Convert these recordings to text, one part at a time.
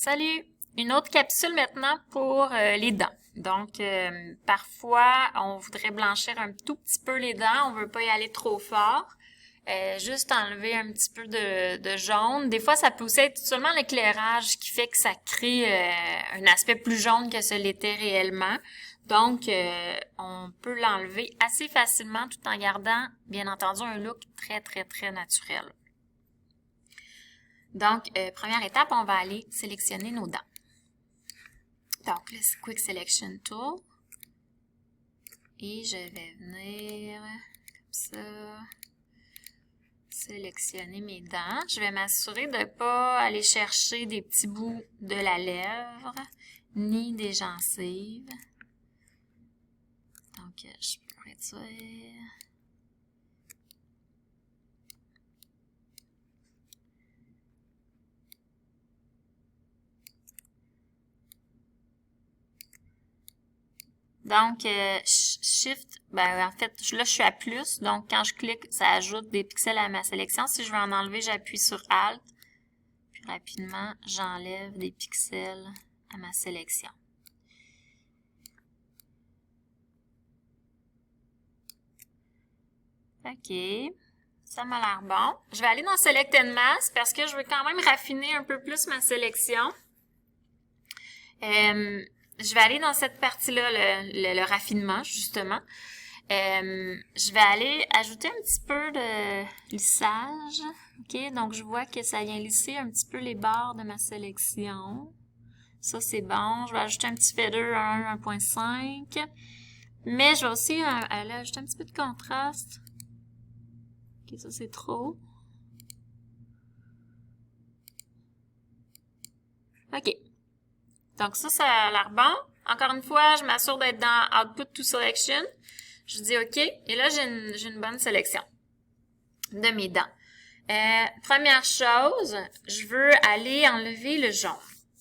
Salut! Une autre capsule maintenant pour les dents. Donc, parfois, on voudrait blanchir un tout petit peu les dents, on veut pas y aller trop fort. Juste enlever un petit peu de jaune. Des fois, ça peut aussi être seulement l'éclairage qui fait que ça crée un aspect plus jaune que ce l'était réellement. Donc, on peut l'enlever assez facilement tout en gardant, bien entendu, un look très, très, très naturel. Donc, première étape, on va aller sélectionner nos dents. Donc, le Quick Selection Tool. Et je vais venir comme ça, sélectionner mes dents. Je vais m'assurer de ne pas aller chercher des petits bouts de la lèvre, ni des gencives. Donc, je peux réduire. Donc, Shift, en fait, là, je suis à plus. Donc, quand je clique, ça ajoute des pixels à ma sélection. Si je veux en enlever, j'appuie sur Alt. Puis, rapidement, j'enlève des pixels à ma sélection. OK. Ça m'a l'air bon. Je vais aller dans Select and Mask parce que je veux quand même raffiner un peu plus ma sélection. Je vais aller dans cette partie-là, le raffinement, justement. Je vais aller ajouter un petit peu de lissage. OK, donc je vois que ça vient lisser un petit peu les bords de ma sélection. Ça, c'est bon. Je vais ajouter un petit feather 1.5. Mais je vais aussi aller ajouter un petit peu de contraste. OK, ça, c'est trop. OK. Donc ça a l'air bon. Encore une fois, je m'assure d'être dans Output to Selection. Je dis OK. Et là, j'ai une bonne sélection de mes dents. Première chose, je veux aller enlever le jaune.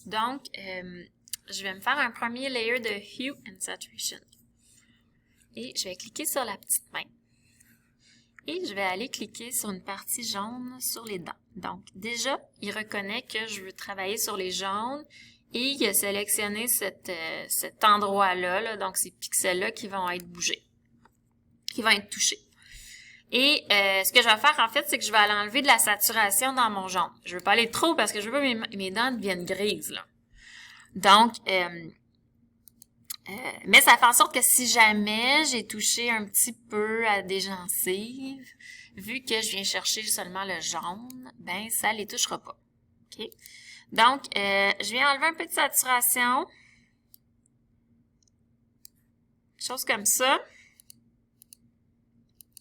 Donc, je vais me faire un premier layer de Hue and Saturation. Et je vais cliquer sur la petite main. Et je vais aller cliquer sur une partie jaune sur les dents. Donc, déjà, il reconnaît que je veux travailler sur les jaunes. Et il a sélectionné cet endroit-là, là, donc ces pixels-là qui vont être bougés, qui vont être touchés. Et ce que je vais faire, en fait, c'est que je vais aller enlever de la saturation dans mon jaune. Je veux pas aller trop parce que je veux pas que mes dents deviennent grises, là. Donc, mais ça fait en sorte que si jamais j'ai touché un petit peu à des gencives, vu que je viens chercher seulement le jaune, ben ça les touchera pas. OK? Donc, je viens enlever un peu de saturation. Chose comme ça.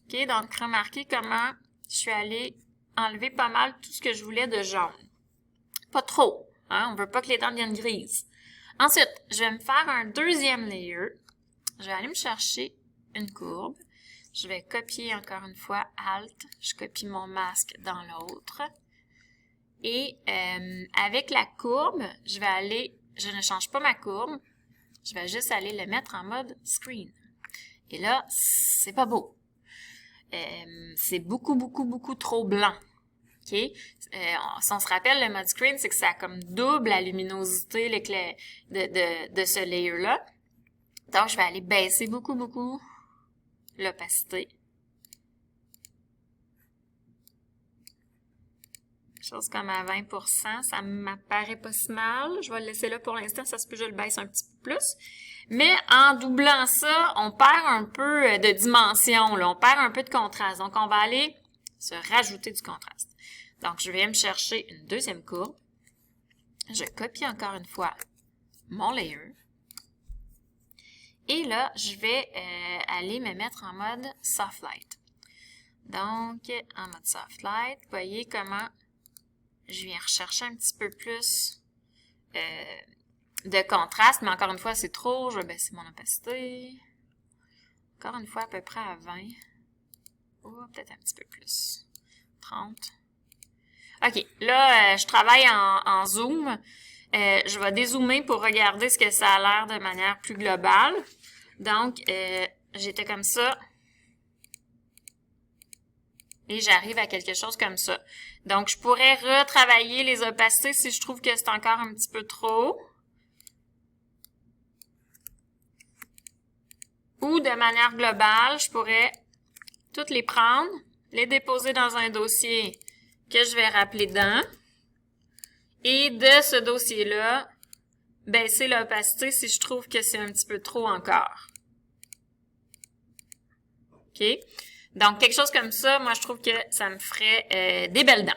OK, donc remarquez comment je suis allée enlever pas mal tout ce que je voulais de jaune. Pas trop, hein? On veut pas que les dents deviennent grises. Ensuite, je vais me faire un deuxième layer. Je vais aller me chercher une courbe. Je vais copier encore une fois Alt. Je copie mon masque dans l'autre. Et avec la courbe, je ne change pas ma courbe, je vais juste aller le mettre en mode screen. Et là, c'est pas beau. C'est beaucoup, beaucoup, beaucoup trop blanc. OK? Si on se rappelle, le mode screen, c'est que ça comme double la luminosité de ce layer-là. Donc, je vais aller baisser beaucoup, beaucoup l'opacité. Chose comme à 20%, ça m'apparaît pas si mal. Je vais le laisser là pour l'instant, ça se peut que je le baisse un petit peu plus. Mais en doublant ça, on perd un peu de dimension, là. On perd un peu de contraste. Donc, on va aller se rajouter du contraste. Donc, je vais me chercher une deuxième courbe. Je copie encore une fois mon layer. Et là, je vais aller me mettre en mode Soft Light. Donc, en mode Soft Light, vous voyez comment je viens rechercher un petit peu plus de contraste, mais encore une fois, c'est trop. Je vais baisser mon opacité. Encore une fois, à peu près à 20. Ou peut-être un petit peu plus. 30. OK, là, je travaille en zoom. Je vais dézoomer pour regarder ce que ça a l'air de manière plus globale. Donc, j'étais comme ça. Et j'arrive à quelque chose comme ça. Donc, je pourrais retravailler les opacités si je trouve que c'est encore un petit peu trop. Ou de manière globale, je pourrais toutes les prendre, les déposer dans un dossier que je vais rappeler dans. Et de ce dossier-là, baisser l'opacité si je trouve que c'est un petit peu trop encore. OK? Donc, quelque chose comme ça, moi, je trouve que ça me ferait des belles dents.